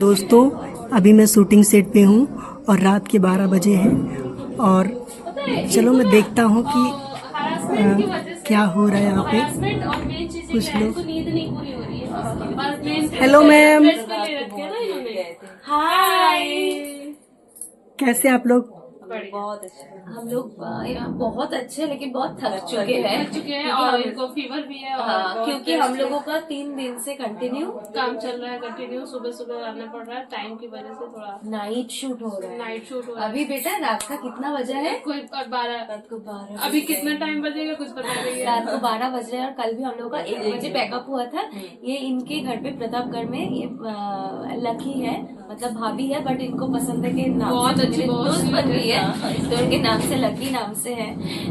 दोस्तों, अभी मैं शूटिंग सेट पे हूँ और रात के 12 बजे हैं और चलो मैं देखता हूँ कि क्या हो रहा है यहाँ पे। कुछ लोग। हेलो मैम, हाय। कैसे आप लोग? बहुत अच्छे। हम लोग बहुत अच्छे लेकिन बहुत थक चुके हैं और इनको फीवर भी है। और क्योंकि हम लोगों का 3 दिन से कंटिन्यू काम चल रहा है, कंटिन्यू सुबह सुबह आना पड़ रहा है, टाइम की वजह से थोड़ा नाइट शूट हो रहा है। नाइट शूट हो रहा है। अभी बेटा रात का कितना बजा है? कोई 12। रात को 12। अभी कितना टाइम बजेगा कुछ पता नहीं है। रात को 12 बज रहे हैं और कल भी हम लोग का 1 बजे पैकअप हुआ था। ये इनके घर पे प्रतापगढ़ में ये लकी है, मतलब भाभी है, बट इनको पसंद है कि नाम बहुत अच्छी दोस्त बन गई है तो उनके नाम से लकी नाम से है।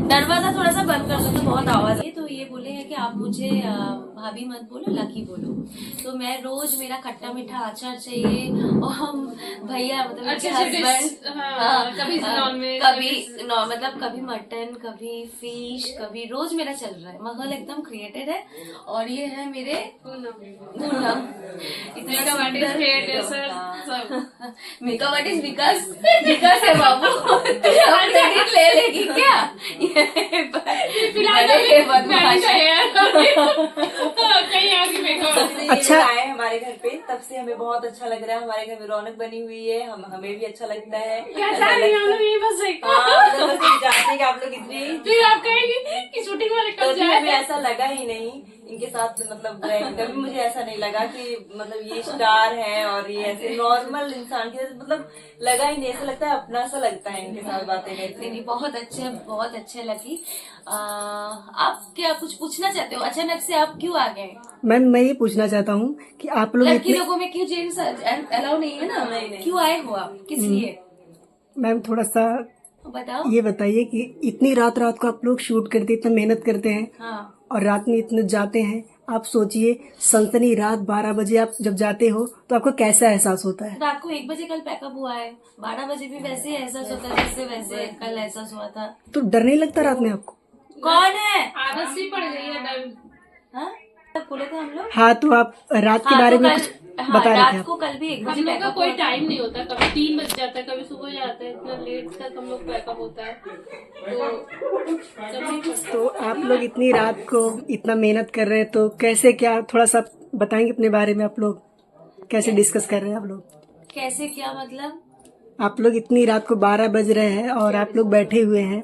दरवाजा थोड़ा सा बंद कर दो तो बहुत आवाज है। तो ये बोले हैं कि आप मुझे भाभी मत बोलो, लकी बोलो। तो मैं रोज मेरा खट्टा मीठा अचार चाहिए और हम भैया मतलब हस्बैंड कभी नॉनवेज, मतलब कभी मटन, कभी फिश, कभी रोज मेरा चल रहा है। माहौल एकदम क्रिएटेड है। और ये है मेरे पूनम। मेकअप आर्टिस्ट विकास है बाबू। क्रेडिट ले लेगी क्या? अच्छा, आए हमारे घर पे तब से हमें बहुत अच्छा लग रहा है। हमारे घर में रौनक बनी हुई है, हमें भी अच्छा लगता है। बस जानते हैं कि आप लोग इतनी फिर आप कहेंगे कि शूटिंग वाले तो कब भी जाए। हमें ऐसा लगा ही नहीं इनके साथ, मतलब कभी मुझे ऐसा नहीं लगा कि मतलब ये स्टार है और ये ऐसे नॉर्मल इंसान के, मतलब लगा ही नहीं। ऐसा लगता है अपना सा लगता है इनके साथ बातें करते। नहीं, बहुत अच्छे लगी। आप क्या कुछ पूछना चाहते हो? अचानक से आप क्यों आ गए? मैम, मैं ये पूछना चाहता हूँ कि आप लोग लड़की इतने। लोगों में क्यों जेंट्स अलाउ नहीं है ना? नहीं। क्यों आए हो आप? किस लिए? मैम, थोड़ा सा बताओ। ये बताइए कि इतनी रात रात को आप लोग शूट करते, इतना मेहनत करते हैं हाँ। और रात में इतने जाते हैं। आप सोचिए, सनसनी रात 12 बजे आप जब जाते हो तो आपको कैसा एहसास होता है? रात को 1 बजे कल पैकअप हुआ है, 12 बजे भी वैसे ही एहसास होता है जैसे वैसे कल एहसास हुआ था। तो डर नहीं लगता रात में आपको? कौन है? आदत सी पड़ गई है डर। हाँ? बोले थे हम लोग। हाँ, तो आप रात के बारे में कुछ बता रहे थे रात आप। को कल भी 1 बजे हम लोग का पैकअप कोई हुआ था। टाइम नहीं होता, कभी 3 बज जाता है, कभी सुबह जाता है, इतना लेट तक हम लोग पैकअप होता है। तो आप लोग इतनी रात को इतना मेहनत कर रहे हैं, तो कैसे, क्या थोड़ा सा बताएंगे अपने बारे में? आप लोग कैसे डिस्कस कर रहे हैं? आप लोग कैसे, क्या मतलब? आप लोग इतनी रात को 12 बज रहे हैं और आप लोग बैठे हुए हैं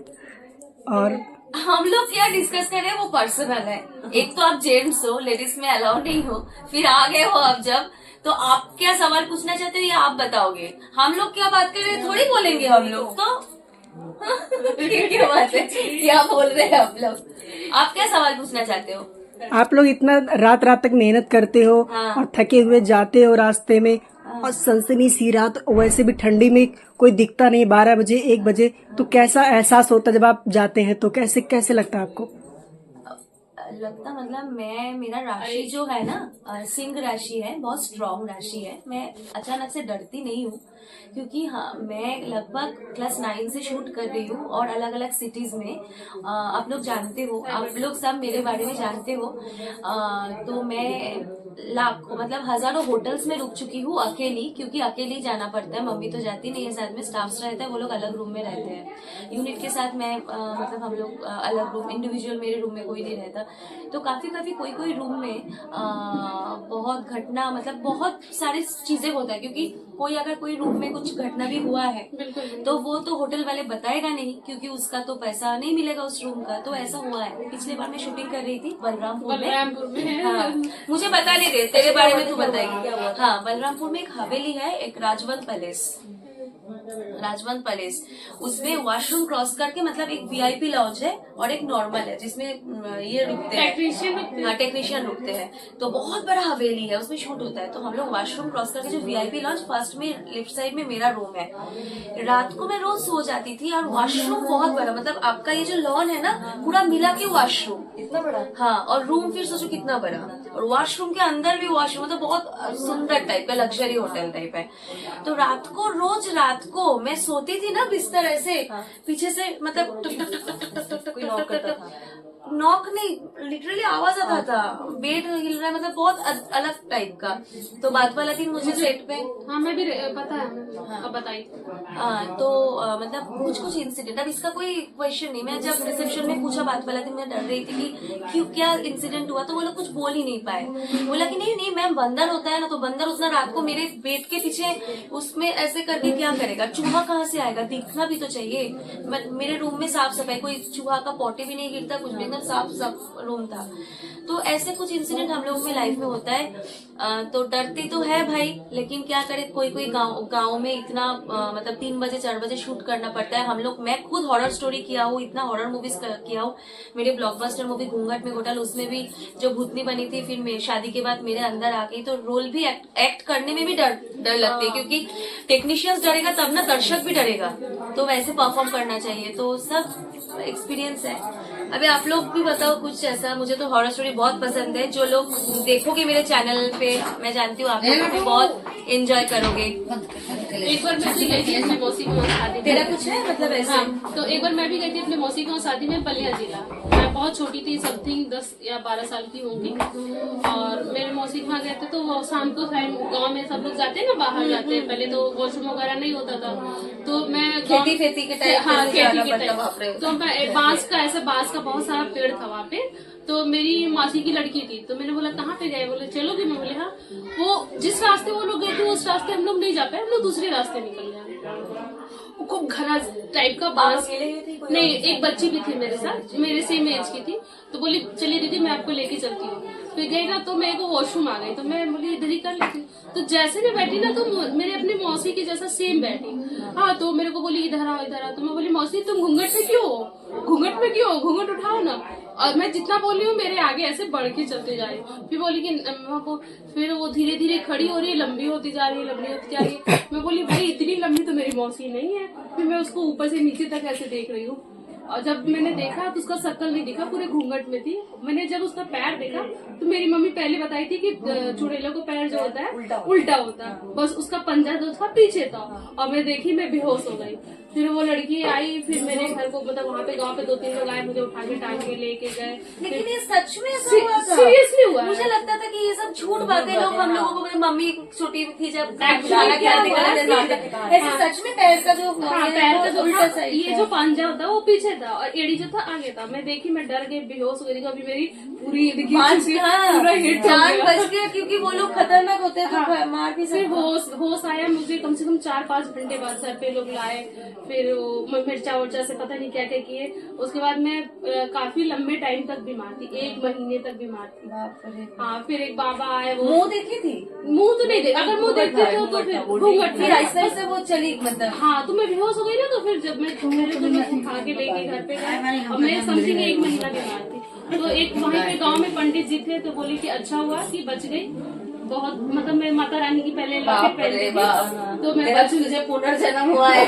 और हम लोग क्या डिस्कस कर रहे हैं वो पर्सनल है। एक तो आप जेंट्स हो, लेडीज में अलाउ नहीं हो, फिर आ गए हो आप जब, तो आप क्या सवाल पूछना चाहते हो ये आप बताओगे। हम लोग क्या बात कर रहे हैं थोड़ी बोलेंगे हम लोग तो। क्या बात है, क्या बोल रहे हैं आप लोग? आप क्या सवाल पूछना चाहते हो? आप लोग इतना रात रात तक मेहनत करते हो हाँ। और थके हुए जाते हो रास्ते में, और सनसनी सी रात, वैसे भी ठंडी में कोई दिखता नहीं, 12 बजे 1 बजे, तो कैसा एहसास होता है जब आप जाते हैं? तो कैसे कैसे लगता है आपको? लगता मतलब मेरा राशि जो है ना, सिंह राशि है, बहुत स्ट्रांग राशि है। मैं अचानक से डरती नहीं हूँ क्योंकि हाँ, मैं लगभग क्लास 9 से शूट कर रही हूँ और अलग अलग सिटीज में। आप लोग जानते हो, आप लोग सब मेरे बारे में जानते हो। तो मैं लाखों मतलब हजारों होटल्स में रुक चुकी हूँ अकेली, क्योंकि अकेली जाना पड़ता है। मम्मी तो जाती नहीं है, साथ में स्टाफ्स रहता है, वो लोग अलग रूम में रहते हैं। यूनिट के साथ मैं मतलब हम लोग अलग रूम, इंडिविजुअल मेरे रूम में कोई नहीं रहता। तो काफी कोई रूम में बहुत घटना, मतलब बहुत सारी चीजें होता है, क्योंकि कोई अगर कोई रूम में कुछ घटना भी हुआ है तो वो तो होटल वाले बताएगा नहीं, क्योंकि उसका तो पैसा नहीं मिलेगा उस रूम का। तो ऐसा हुआ है। पिछले बार मैं शूटिंग कर रही थी बलरामपुर में। हाँ, मुझे बता नहीं रहे, तेरे बारे में तू बताएगी। हाँ, बलरामपुर में एक हवेली है, एक राजवंत पैलेस। उसमें वॉशरूम क्रॉस करके, मतलब एक वीआईपी लॉन्ज है और एक नॉर्मल है जिसमें ये रुकते हैं, टेक्नीशियन रुकते हैं। तो बहुत बड़ा हवेली है, उसमें शूट होता है। तो हम लोग वॉशरूम क्रॉस करके, जो वीआईपी लॉन्ज फर्स्ट में लेफ्ट साइड में मेरा रूम है। रात को मैं रोज सो जाती थी और वॉशरूम बहुत बड़ा, मतलब आपका ये जो लॉन है ना, पूरा मिला के वॉशरूम इतना बड़ा। हाँ, और रूम फिर सोचो कितना बड़ा। और वॉशरूम के अंदर भी वॉशरूम, तो बहुत सुंदर टाइप का लग्जरी होटल टाइप है। तो रोज रात को मैं सोती थी ना बिस्तर ऐसे, पीछे से मतलब टक टक टक टक टक टक कोई नॉक करता था? नॉक नहीं, लिटरली आवाज आता था, बेड हिल रहा है, मतलब बहुत अलग टाइप का। तो बात वाला दिन मुझे सेट पे, हाँ मैं भी पता है, अब बताइए। तो मतलब कुछ इंसिडेंट, अब इसका कोई क्वेश्चन नहीं। मैं जब रिसेप्शन में पूछा बात वाला दिन, मैं डर रही थी कि क्यों, क्या इंसिडेंट हुआ, तो वो लोग कुछ बोल ही नहीं पाए। बोला कि नहीं मैम, बंदर होता है ना, तो बंदर उतना रात को मेरे बेड के पीछे उसमें ऐसे करके क्या करेगा, चूहा कहाँ से आएगा, दिखना भी तो चाहिए। मेरे रूम में साफ सफाई, कोई चूहा का पॉटी भी नहीं गिरता, कुछ भी, एकदम साफ रूम था। तो ऐसे कुछ इंसिडेंट हम लोग में लाइफ में होता है। तो डरती तो है भाई, लेकिन क्या करे, कोई गाँव में इतना मतलब 3 बजे 4 बजे शूट करना पड़ता है। हम लोग, मैं खुद हॉरर स्टोरी किया हूँ, इतना हॉरर मूवीज किया हूँ। मेरे ब्लॉकबस्टर मूवी घूंघट में घोटाल, उसमें भी जो भूतनी बनी थी, फिर शादी के बाद मेरे अंदर आ गई, तो रोल भी एक्ट करने में भी डर लगती है, क्योंकि टेक्नीशियंस डरेगा तब ना दर्शक भी डरेगा, तो वैसे परफॉर्म करना चाहिए। तो सब एक्सपीरियंस है। अभी आप लोग भी बताओ कुछ ऐसा। मुझे तो हॉरर स्टोरी बहुत पसंद है, जो लोग देखोगे मेरे चैनल पे, मैं जानती हूँ आप लोग भी बहुत एंजॉय करोगे। एक बार मैं भी गई थी अपनी मौसी की शादी में। तेरा कुछ है मतलब ऐसा? हाँ, तो एक बार मैं भी गई थी अपनी मौसी की शादी में, बलिया जिला। मैं बहुत छोटी थी, समथिंग 10 या 12 साल की होंगी। और मेरे मौसी के वहाँ गए थे, तो वो शाम को गाँव में सब लोग जाते हैं ना, बाहर जाते हैं, पहले तो वॉशरूम वगैरह नहीं होता था। तो मैं खेती के टाइम, हाँ खेती के टाइम, तो मैं बांस का बहुत सारा पेड़ था वहाँ पे। तो मेरी मासी की लड़की थी, तो मैंने बोला कहाँ पे गए, बोले चलोगे? मैं बोले हाँ। वो जिस रास्ते वो लोग गए थे उस रास्ते हम लोग नहीं जा पाए, हम लोग दूसरे रास्ते निकल गए। खूब घना टाइप का बांस। नहीं, एक बच्ची भी थी मेरे साथ, मेरे सेम एज की थी। तो बोली चलिए दीदी मैं आपको लेके चलती हूँ। फिर गई ना, तो मेरे को वॉशरूम आ गई, तो मैं बोली इधर ही कर लेती हूँ। तो जैसे मैं बैठी ना, तो मेरे अपनी मौसी की जैसा सेम बैठी। हाँ, तो मेरे को बोली इधर आओ इधर आओ। तो मैं बोली मौसी तुम घूंघट में क्यों हो, घूंघट उठाओ ना। और मैं जितना बोल रही हूँ मेरे आगे ऐसे बढ़ के चलते जा रही हूँ। फिर बोली कि फिर वो धीरे धीरे खड़ी हो रही है, लंबी होती जा रही है। मैं बोली भाई इतनी लंबी तो मेरी मौसी नहीं है। फिर मैं उसको ऊपर से नीचे तक ऐसे देख रही हूँ, और जब मैंने देखा तो उसका शक्ल नहीं दिखा, पूरे घूंघट में थी। मैंने जब उसका पैर देखा, तो मेरी मम्मी पहले बताई थी कि चुड़ैलों का पैर जो होता है उल्टा होता है, बस उसका पंजा जो था पीछे था। और मैं देखी, मैं बेहोश हो गई। फिर वो लड़की आई, फिर मेरे घर को, मतलब वहाँ पे गांव पे 2-3 लोग आए, मुझे उठा के टांग के लेके गए। लेकिन ये सच में ऐसा हुआ था? सीरियसली हुआ। मुझे लगता था कि ये सब झूठ बातें लोग हम लोगों को, मेरी मम्मी छोटी थी जब ऐसे सच में पैर का जो उल्टा साइड, ये जो पंजा होता है वो पीछे था और एड़ी जो था आगे था। मैं देखी, मैं डर गई, बेहोश हो गई। अभी मेरी पूरी पूरा हिट जान बच गया, क्योंकि वो लोग खतरनाक होते हैं, तो मार भी फिर होश आया मुझे कम से कम 4-5 घंटे बाद। सर पे लोग लाए, फिर मिर्चा उर्चा से पता नहीं क्या क्या किए। उसके बाद मैं काफी लंबे टाइम तक बीमार थी, 1 महीने तक बीमार थी। हाँ, फिर एक बाबा आए, वो मुंह देखी थी? मुंह तो नहीं देखा, अगर मुंह देखते थे तो फिर घूंघट, फिर ऐसे से वो चली मतलब। हाँ, तो मैं बेहोश हो गई ना। तो फिर जब मेरे को लोग उठा के लेके घर पे गए, और मैं समथिंग 1 महीना बीमार थी। तो एक वहीं पे गांव में पंडित जी थे, तो बोली कि अच्छा हुआ कि बच गई। बहुत मतलब मैं माता रानी की पहले लॉकेट पहनती थी, तो मैं बच, मुझे पुनर्जन्म हुआ है।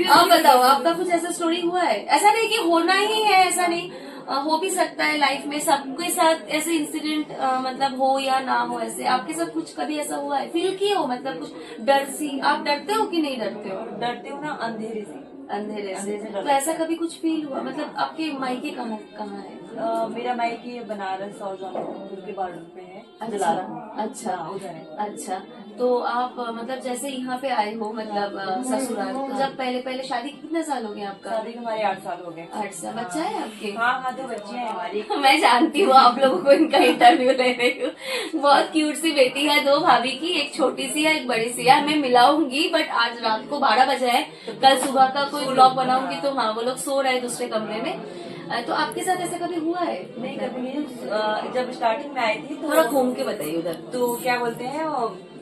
अब बताओ, आपका कुछ ऐसा स्टोरी हुआ है? ऐसा नहीं कि होना ही है, ऐसा नहीं, हो भी सकता है लाइफ में सबके साथ ऐसे इंसिडेंट, मतलब हो या ना हो। ऐसे आपके साथ कुछ कभी ऐसा हुआ है, फील किए हो, मतलब कुछ डर सी? आप डरते हो कि नहीं डरते हो? डरती हूँ ना अंधेरे से। अंधेरे से? तो ऐसा कभी कुछ फील हुआ? मतलब आपके मायके कहाँ है? मेरा मायके बनारस और जौनपुर के बॉर्डर पे है। अच्छा, उधर है। अच्छा, तो आप मतलब जैसे यहाँ पे आए हो, मतलब ससुराल, तो जब पहले शादी कितने साल हो गए आपका? शादी के हमारे 8 साल हो गए। 8 साल। बच्चा है आपके? हाँ, 2 बच्चे हैं हमारी। मैं जानती हूँ, आप लोगों को इनका इंटरव्यू ले रही हूँ। बहुत क्यूट सी बेटी है, 2 भाभी की, एक छोटी सी है एक बड़ी सी है। मैं मिलाऊंगी, बट आज रात को 12 बजे है, कल सुबह का कोई व्लॉग बनाऊंगी। तो हाँ, वो लोग सो रहे हैं दूसरे कमरे में। तो आपके साथ ऐसा कभी हुआ है? नहीं, कभी नहीं। जब स्टार्टिंग में आई थी तो थोड़ा घूम के बताइए उधर। तो क्या बोलते हैं,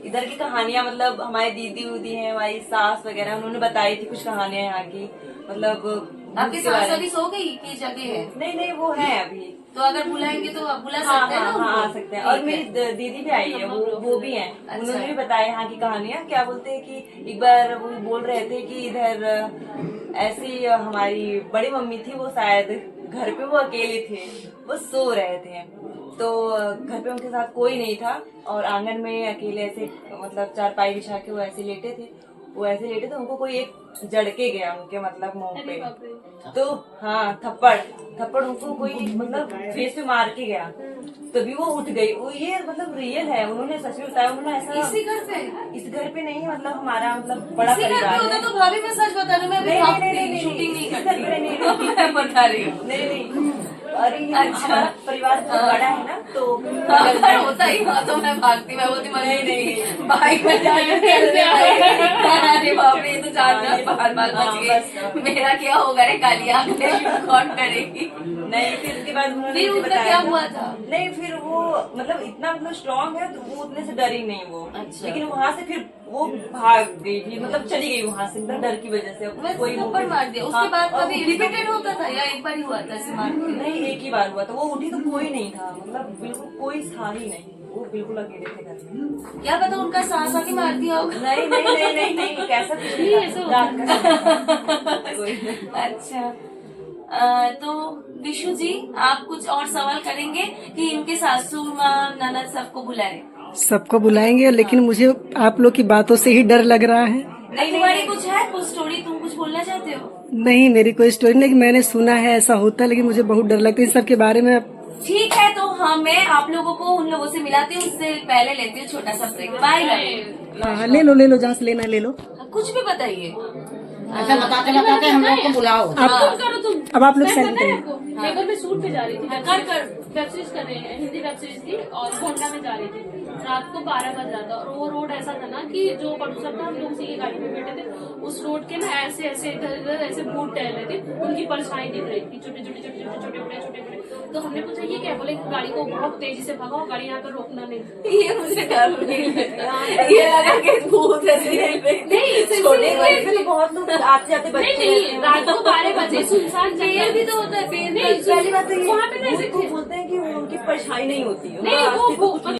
इधर की कहानियां, मतलब हमारी दीदी उदी हैं, हमारी सास वगैरह, उन्होंने बताई थी कुछ कहानियां यहाँ की। मतलब आपकी सास अभी सो गई की जगह है? नहीं, वो है अभी। तो अगर बुलाएंगे तो आप बुला हाँ, सकते हैं ना? हाँ, आ सकते हैं। और मेरी दीदी भी आई है, वो भी है। उन्होंने भी बताया यहाँ की कहानियां। क्या बोलते हैं कि एक बार वो बोल रहे थे कि इधर ऐसी हमारी बड़ी मम्मी थी, वो शायद घर पे वो अकेले थे, वो सो रहे थे, तो घर पे उनके साथ कोई नहीं था और आंगन में अकेले ऐसे मतलब चारपाई बिछा के वो ऐसे लेटे थे। उनको कोई एक जड़के गया उनके मतलब मुंह पे। तो हाँ, थप्पड़ उनको कोई मतलब फेस पे मार के गया, तभी वो उठ गई। वो ये मतलब रियल है, उन्होंने सच में बताया। उन्होंने ऐसा इस घर पे नहीं, मतलब हमारा मतलब बड़ा परिवार है। तो भाभी मैं सच बता रही हूँ, मैं शूटिंग नहीं करती, मैं बता रही हूँ। नहीं। अरे हमारा परिवार बहुत बड़ा है ना, तो अगर होता ही हुआ तो मैं भागती, मैं बोलती नहीं बाइक में जाने अरे बाप रे, ये तो जानना बार बच गई, मेरा क्या होगा रे कालिया, कौन करेगी। नहीं, फिर उसके बाद उन्होंने फिर मुझे उनका बताया क्या था। हुआ था? नहीं, फिर वो मतलब इतना मतलब स्ट्रांग है, तो वो उतने से डरी नहीं वो। अच्छा। लेकिन वहाँ से फिर वो भाग गई थी, मतलब चली गई वहाँ से एकदम डर की वजह से। मैं कोई थप्पड़ मार दिया, उसके हाँ, बाद और कभी उठी तो- रिपीटेड होता था या एक बार ही हुआ था ऐसे मार के? नहीं, एक ही बार हुआ था। वो उठी तो कोई नहीं था, मतलब बिल्कुल कोई था ही नहीं, वो बिल्कुल अकेले थे घर में। क्या पता उनका सांस आके मार दिया होगा। नहीं, कैसा कुछ नहीं ऐसा था। होता रात का अच्छा, तो विशु जी आप कुछ और सवाल करेंगे कि इनके सासू माँ ननद सबको बुलाए? सबको बुलाएंगे, लेकिन मुझे आप लोग की बातों से ही डर लग रहा है। नहीं, तुम्हारी कुछ है, कुछ स्टोरी, तुम कुछ बोलना चाहते हो? नहीं, मेरी कोई स्टोरी नहीं, मैंने सुना है ऐसा होता है, लेकिन मुझे बहुत डर लगता है इन सब के बारे में। ठीक है, तो हाँ, मैं आप लोगों को उन लोगों से मिलाती हूँ, उससे पहले लेती हूँ छोटा सा ब्रेक। बाय। हाँ, ले लो, जहाँ से लेना ले लो। कुछ भी बताइए। ऐसा बताते हम लोग को बुलाओ। तुम करो तुम। अब आप लोग मैं सेलेक्ट पता है करें। आपको, एक बार मैं शूट पे जा रही थी, कर। वेब सीरीज कर रहे हैं, हिंदी वेब सीरीज थी और गोंडा में जा रही थी। रात को 12 बज रहा था और वो रोड ऐसा था ना कि जो प्रोड्यूसर था, हम लोग उसी की गाड़ी में बैठे थे। उस रोड के ना ऐसे इधर ऐसे भूत टहल रहे थे, उनकी परछाई दिख रही थी, छोटे बड़े। तो हमने पूछा ये क्या, बोले गाड़ी को बहुत तेजी से भगाओ, गाड़ी यहाँ पर रोकना नहीं। ये मुझे डर नहीं लगा, ये लगा कि भूत नहीं, छोटे बच्चे में तो बहुत लोग आते जाते बच्चे नहीं, रात को 12 बजे सुनसान पेड़ भी तो होता है, पेड़ नहीं, पहली बात तो ये वहाँ पे ना ऐसे भूत को बोलते हैं कि वो उनकी परछाई नहीं होती है, नहीं, रास्ते पे वो कुछ